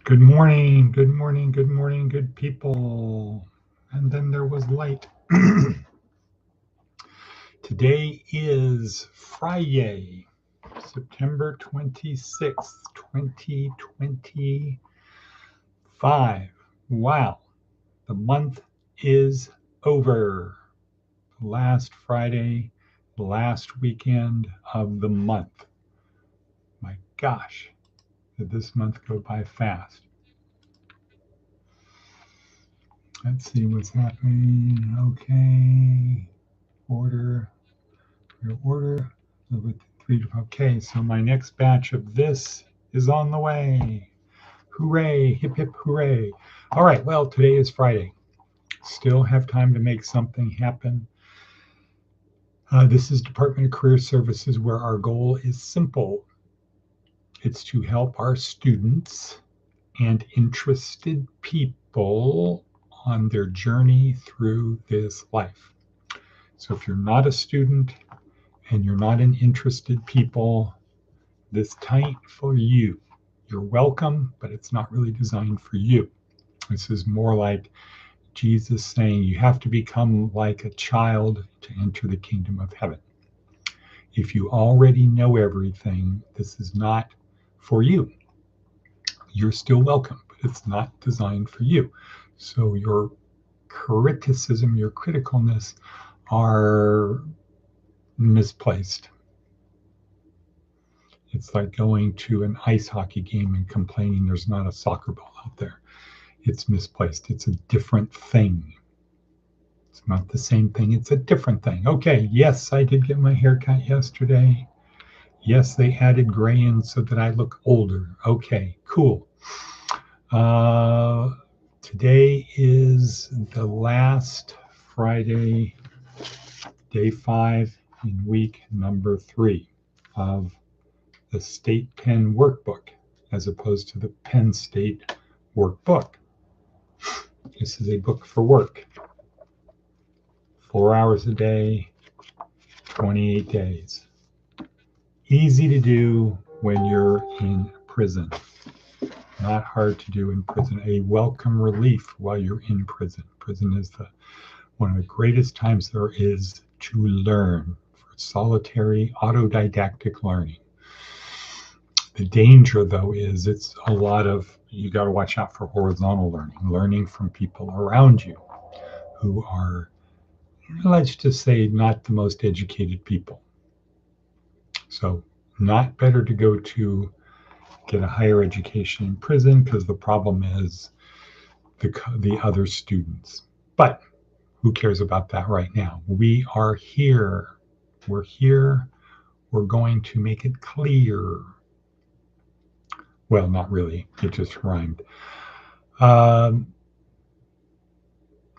Good morning, good morning, good morning, good people. And then there was light. Today is Friday, September 26th, 2025. Wow, the month is over. Last Friday, last weekend of the month. My gosh, did this month go by fast? Let's see what's happening. Okay. Order. Your order. Okay, so my next batch of this is on the way. Hooray. Hip, hip, hooray. All right. Well, today is Friday. Still have time to make something happen. This is Department of Career Services, where our goal is simple. It's to help our students and interested people on their journey through this life. So if you're not a student and you're not an interested people, this ain't for you. You're welcome, but it's not really designed for you. This is more like Jesus saying you have to become like a child to enter the kingdom of heaven. If you already know everything, this is not for you. You're still welcome, but it's not designed for you. So your criticism, your criticalness are misplaced. It's like going to an ice hockey game and complaining there's not a soccer ball out there. It's misplaced. It's a different thing. It's not the same thing. It's a different thing. Okay, yes, I did get my hair cut yesterday. Yes, they added gray in so that I look older. Okay, cool. Today is the last Friday, day 5 in week number 3 of the State Penn workbook, as opposed to the Penn State workbook. This is a book for work. 4 hours a day, 28 days. Easy to do when you're in prison. Not hard to do in prison. A welcome relief while you're in prison. Prison is one of the greatest times there is to learn, for solitary autodidactic learning. The danger, though, is it's a lot of, you got to watch out for horizontal learning from people around you who are, let's just say, not the most educated people. So not better to go to get a higher education in prison, because the problem is the other students. But who cares about that right now? We are here. We're here. We're going to make it clear. Well, not really. It just rhymed.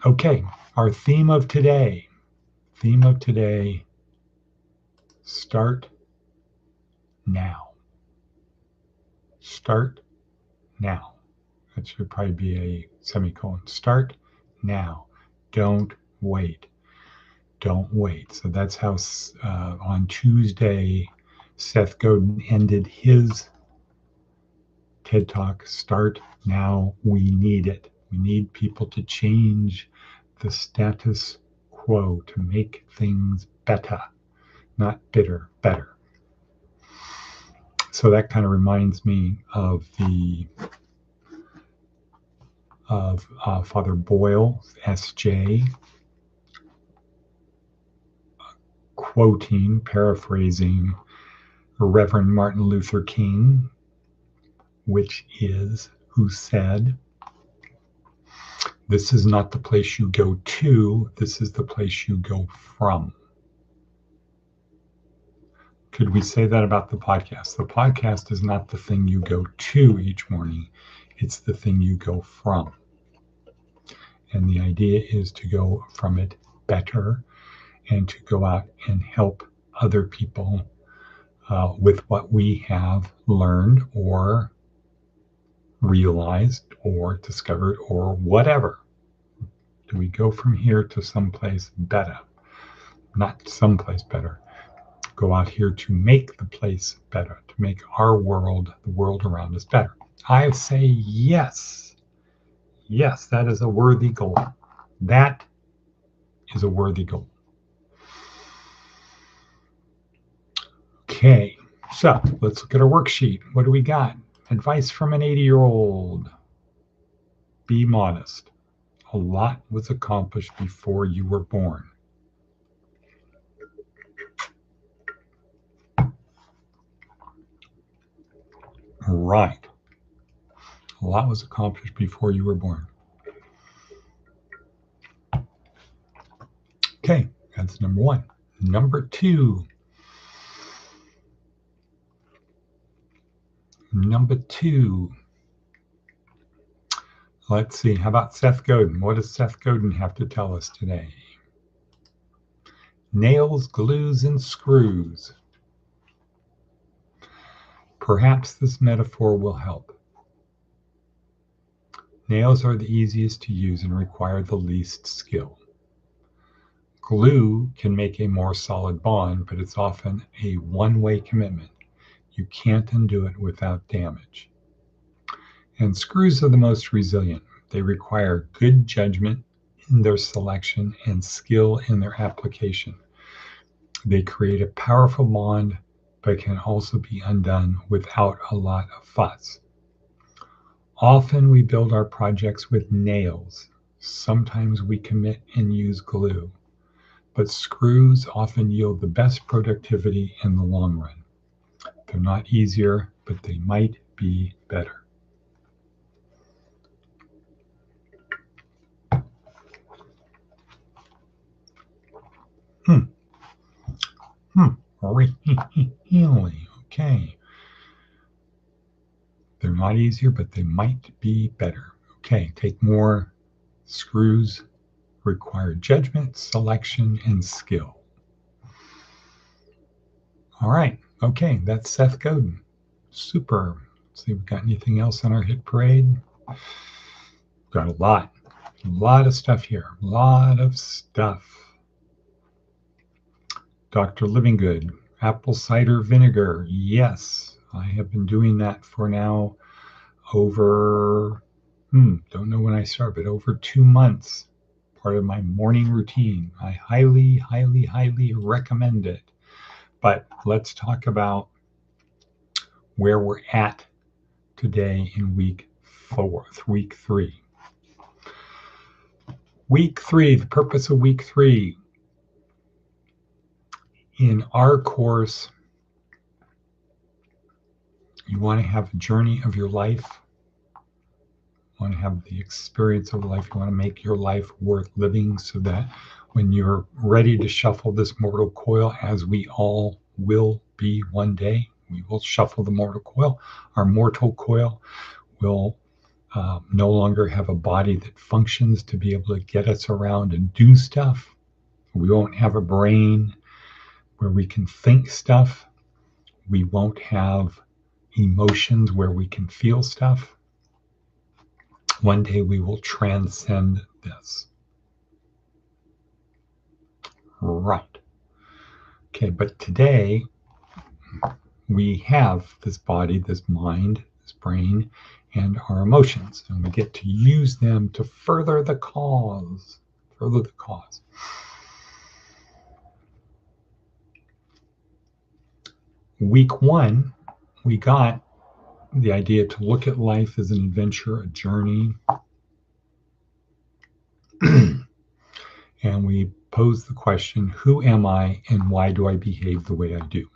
Okay, our theme of today. Start now. Start now. That should probably be a semicolon. Start now. Don't wait. Don't wait. So that's how on Tuesday, Seth Godin ended his TED Talk. Start now. We need it. We need people to change the status quo, to make things better, not bitter, better. So that kind of reminds me of Father Boyle, S.J., paraphrasing Reverend Martin Luther King, who said, "This is not the place you go to, this is the place you go from." Could we say that about the podcast? The podcast is not the thing you go to each morning, it's the thing you go from. And the idea is to go from it better and to go out and help other people with what we have learned or realized or discovered or whatever. Do we go from here to someplace better? Not someplace better. Go out here to make the place better, to make our world, the world around us, better. I say yes. Yes, that is a worthy goal. That is a worthy goal. Okay, so let's look at our worksheet. What do we got? Advice from an 80-year-old. Be modest. A lot was accomplished before you were born. Right. A lot was accomplished before you were born. Okay, that's number one. Number two. Let's see. How about Seth Godin? What does Seth Godin have to tell us today? Nails, glues, and screws. Perhaps this metaphor will help. Nails are the easiest to use and require the least skill. Glue can make a more solid bond, but it's often a one-way commitment. You can't undo it without damage. And screws are the most resilient. They require good judgment in their selection and skill in their application. They create a powerful bond, but can also be undone without a lot of fuss. Often we build our projects with nails. Sometimes we commit and use glue, but screws often yield the best productivity in the long run. They're not easier, but they might be better. Really? Okay. They're not easier, but they might be better. Okay, take more. Screws require judgment, selection, and skill. All right. Okay, that's Seth Godin. Super. Let's see if we've got anything else on our hit parade. We've got a lot of stuff here. A lot of stuff. Dr. Livinggood, apple cider vinegar. Yes, I have been doing that for now over, don't know when I started, but over 2 months. Part of my morning routine. I highly, highly, highly recommend it. But let's talk about where we're at today in week 3. Week 3, the purpose of week 3. In our course, you want to have a journey of your life. You want to have the experience of life. You want to make your life worth living so that when you're ready to shuffle this mortal coil, as we all will be one day, we will shuffle the mortal coil. Our mortal coil will no longer have a body that functions to be able to get us around and do stuff. We won't have a brain where we can think stuff. We won't have emotions where we can feel stuff. One day we will transcend this. Right. Okay, but today we have this body, this mind, this brain, and our emotions, and we get to use them to further the cause. Week 1, we got the idea to look at life as an adventure, a journey. And we posed the question, who am I and why do I behave the way I do?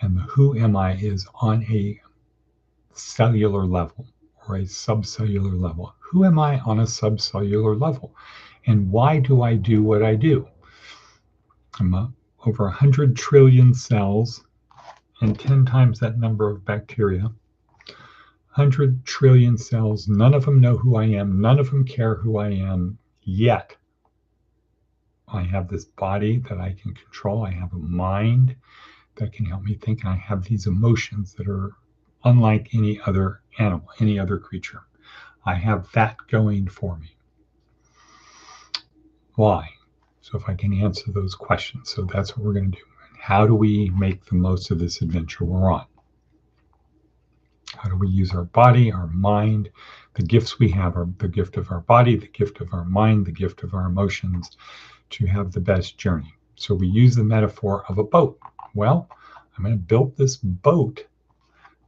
And the who am I is on a cellular level or a subcellular level. Who am I on a subcellular level? And why do I do what I do? I'm over 100 trillion cells and 10 times that number of bacteria. 100 trillion cells, none of them know who I am, none of them care who I am, yet I have this body that I can control, I have a mind that can help me think, and I have these emotions that are unlike any other animal, any other creature. I have that going for me. Why? So if I can answer those questions, so that's what we're going to do. How do we make the most of this adventure we're on? How do we use our body, our mind, the gifts we have, the gift of our body, the gift of our mind, the gift of our emotions to have the best journey? So we use the metaphor of a boat. Well, I'm going to build this boat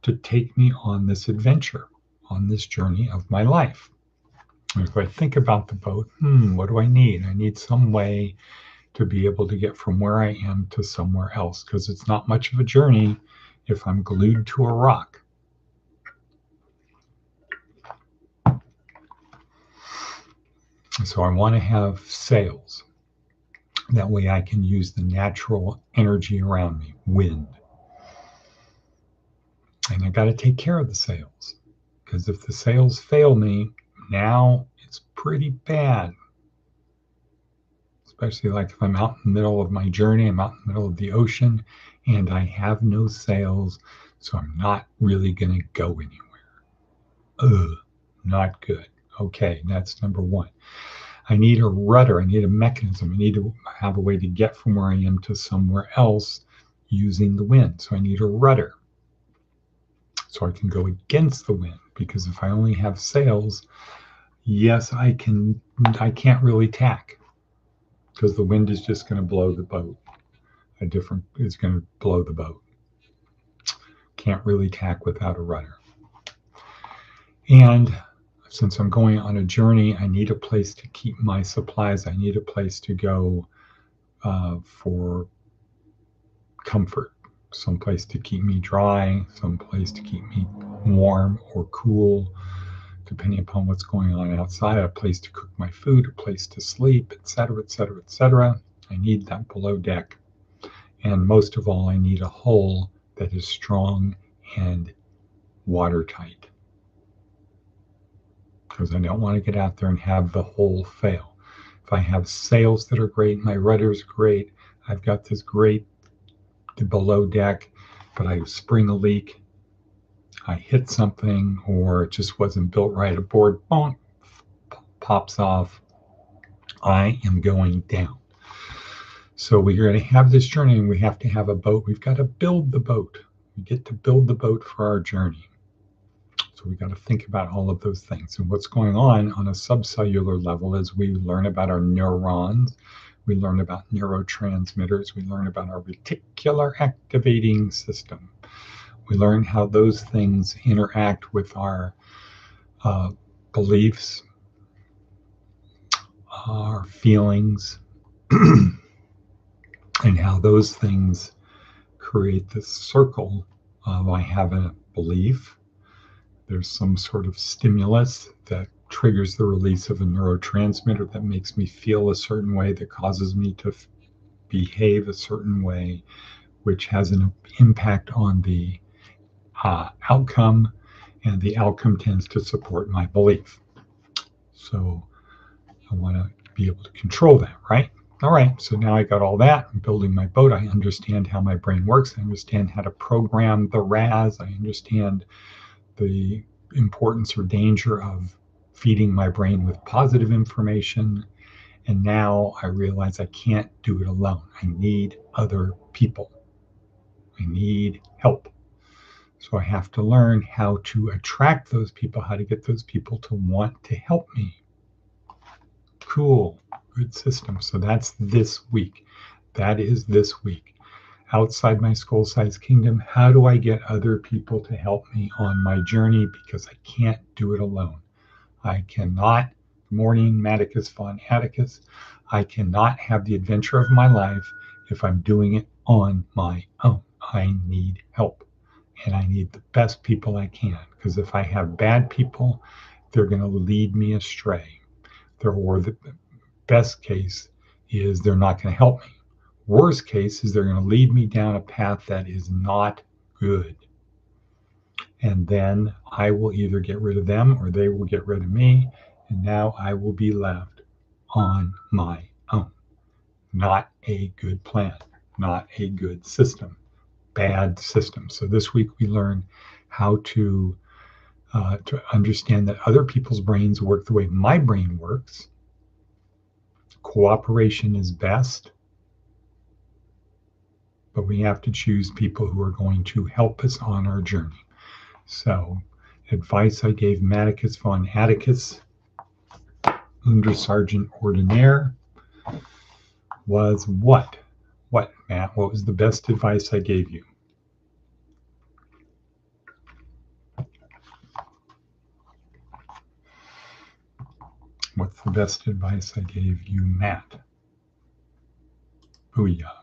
to take me on this adventure, on this journey of my life. And if I think about the boat, what do I need? I need some way to be able to get from where I am to somewhere else, because it's not much of a journey if I'm glued to a rock. So I want to have sails. That way I can use the natural energy around me, wind. And I got to take care of the sails, because if the sails fail me, now it's pretty bad. Especially like if I'm out in the middle of my journey, I'm out in the middle of the ocean, and I have no sails, so I'm not really going to go anywhere. Ugh, not good. Okay, that's number one. I need a rudder. I need a mechanism. I need to have a way to get from where I am to somewhere else using the wind. So I need a rudder. So I can go against the wind, because if I only have sails, yes, I can't really tack, because the wind is just going to blow the boat. It's going to blow the boat. Can't really tack without a rudder. And since I'm going on a journey, I need a place to keep my supplies. I need a place to go for comfort, some place to keep me dry, some place to keep me warm or cool, depending upon what's going on outside, a place to cook my food, a place to sleep, etc., etc., etc. I need that below deck. And most of all, I need a hull that is strong and watertight, because I don't want to get out there and have the hull fail. If I have sails that are great, my rudder's great, I've got this great below deck, but I spring a leak, I hit something, or it just wasn't built right, a board bonk, pops off, I am going down. So we're going to have this journey, and we have to have a boat. We've got to build the boat. We get to build the boat for our journey. So we got to think about all of those things. And what's going on a subcellular level is we learn about our neurons, we learn about neurotransmitters, we learn about our reticular activating system. We learn how those things interact with our beliefs, our feelings, and how those things create this circle of I have a belief, there's some sort of stimulus that triggers the release of a neurotransmitter that makes me feel a certain way, that causes me to behave a certain way, which has an impact on the outcome, and the outcome tends to support my belief. So I want to be able to control that, right? All right, so now I got all that. I'm building my boat. I understand how my brain works. I understand how to program the RAS. I understand the importance or danger of feeding my brain with positive information. And now I realize I can't do it alone. I need other people. I need help. So I have to learn how to attract those people, how to get those people to want to help me. Cool, good system. So that's this week. That is this week. Outside my skull-sized kingdom, how do I get other people to help me on my journey? Because I can't do it alone. I cannot, morning Maticus von Atticus, I cannot have the adventure of my life if I'm doing it on my own. I need help, and I need the best people I can, because if I have bad people, they're going to lead me astray. Or the best case is they're not going to help me. Worst case is they're going to lead me down a path that is not good. And then I will either get rid of them or they will get rid of me. And now I will be left on my own. Not a good plan, not a good system, bad system. So this week we learn how to understand that other people's brains work the way my brain works. Cooperation is best, but we have to choose people who are going to help us on our journey. So, advice I gave Maticus von Atticus, Untersergeant Ordinaire, was what? What, Matt? What was the best advice I gave you? What's the best advice I gave you, Matt? Booyah.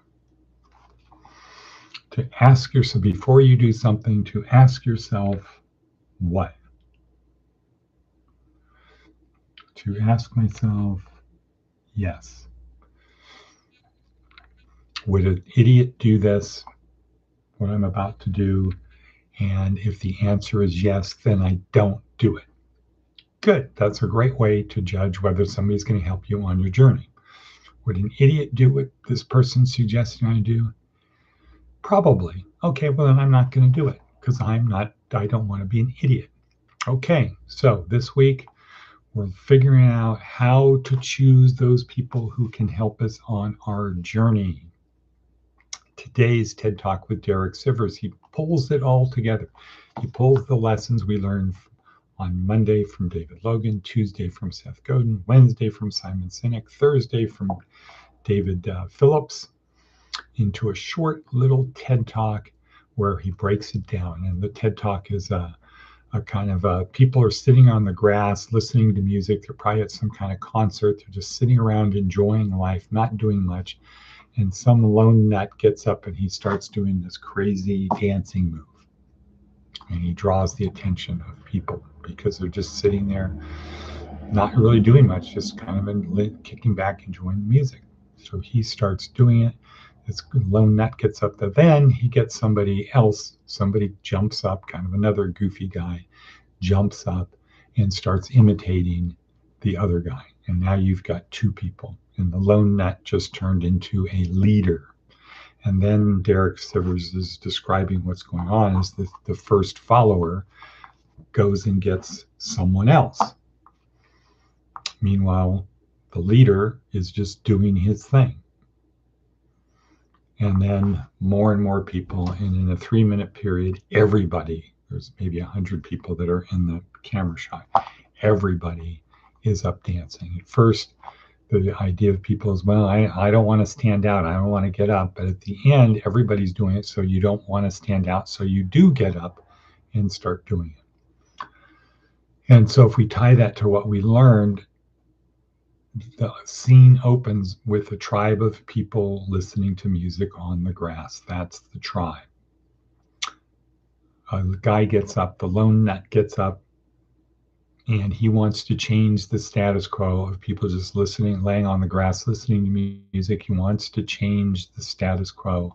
To ask yourself, before you do something, to ask yourself what? To ask myself, yes. Would an idiot do this, what I'm about to do? And if the answer is yes, then I don't do it. Good. That's a great way to judge whether somebody's going to help you on your journey. Would an idiot do what this person's suggesting I do? Probably. Okay, well, then I'm not going to do it because I don't want to be an idiot. Okay, so this week we're figuring out how to choose those people who can help us on our journey. Today's TED Talk with Derek Sivers, he pulls it all together. He pulls the lessons we learned on Monday from David Logan, Tuesday from Seth Godin, Wednesday from Simon Sinek, Thursday from David Phillips, into a short little TED Talk where he breaks it down. And the TED Talk is a kind of people are sitting on the grass listening to music. They're probably at some kind of concert. They're just sitting around enjoying life, not doing much. And some lone nut gets up and he starts doing this crazy dancing move. And he draws the attention of people because they're just sitting there, not really doing much, just kind of kicking back, enjoying the music. So he starts doing it. This lone nut gets up there. Then he gets somebody else. Somebody jumps up, kind of another goofy guy, jumps up and starts imitating the other guy. And now you've got two people. And the lone nut just turned into a leader. And then Derek Sivers is describing what's going on is that the first follower goes and gets someone else. Meanwhile, the leader is just doing his thing. And then more and more people, and in a 3-minute period, everybody, there's maybe 100 people that are in the camera shot, everybody is up dancing. At first, the idea of people is, well, I don't want to stand out. I don't want to get up. But at the end, everybody's doing it. So you don't want to stand out. So you do get up and start doing it. And so if we tie that to what we learned, the scene opens with a tribe of people listening to music on the grass. That's the tribe. The guy gets up, the lone nut gets up, and he wants to change the status quo of people just listening, laying on the grass, listening to music. He wants to change the status quo.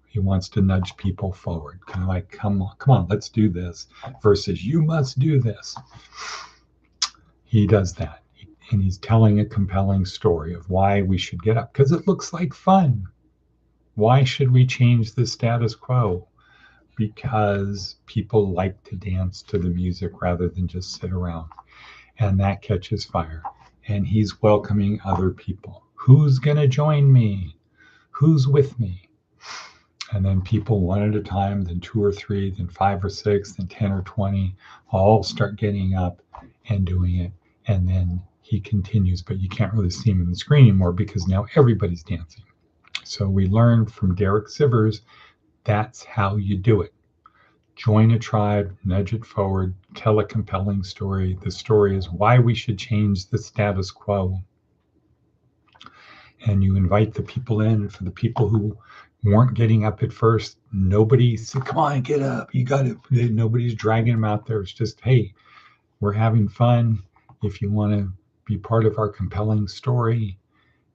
He wants to nudge people forward, kind of like, come on, let's do this, versus you must do this. He does that. And he's telling a compelling story of why we should get up, because it looks like fun. Why should we change the status quo? Because people like to dance to the music rather than just sit around. And that catches fire. And he's welcoming other people. Who's going to join me? Who's with me? And then people one at a time, then 2 or 3, then 5 or 6, then 10 or 20, all start getting up and doing it. And then he continues, but you can't really see him in the screen anymore because now everybody's dancing. So we learned from Derek Sivers, that's how you do it. Join a tribe, nudge it forward, tell a compelling story. The story is why we should change the status quo. And you invite the people in. For the people who weren't getting up at first, nobody said, come on, get up. You got it. Nobody's dragging them out there. It's just, hey, we're having fun. If you want to be part of our compelling story,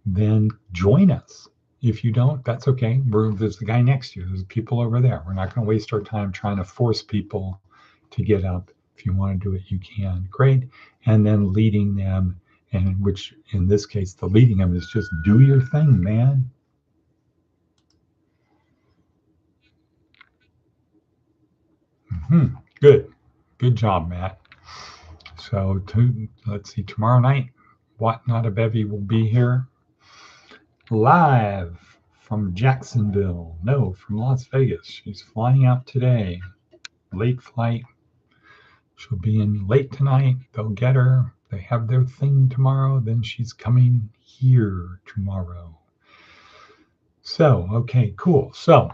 then join us. If you don't, that's okay. There's the guy next to you. There's people over there. We're not going to waste our time trying to force people to get up. If you want to do it, you can. Great. And then leading them, and which in this case, the leading them is just do your thing, man. Good. Good job, Matt. So let's see, tomorrow night, What Not a Bevy will be here live from Jacksonville. No, from Las Vegas. She's flying out today. Late flight. She'll be in late tonight. They'll get her. They have their thing tomorrow. Then she's coming here tomorrow. So, okay, cool. So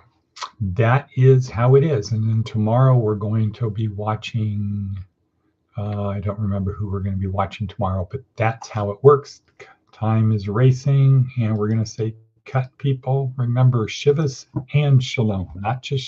that is how it is. And then tomorrow we're going to be watching, I don't remember who we're going to be watching tomorrow, but that's how it works. Time is racing, and we're going to say cut, people. Remember, Shivas and Shalom, not just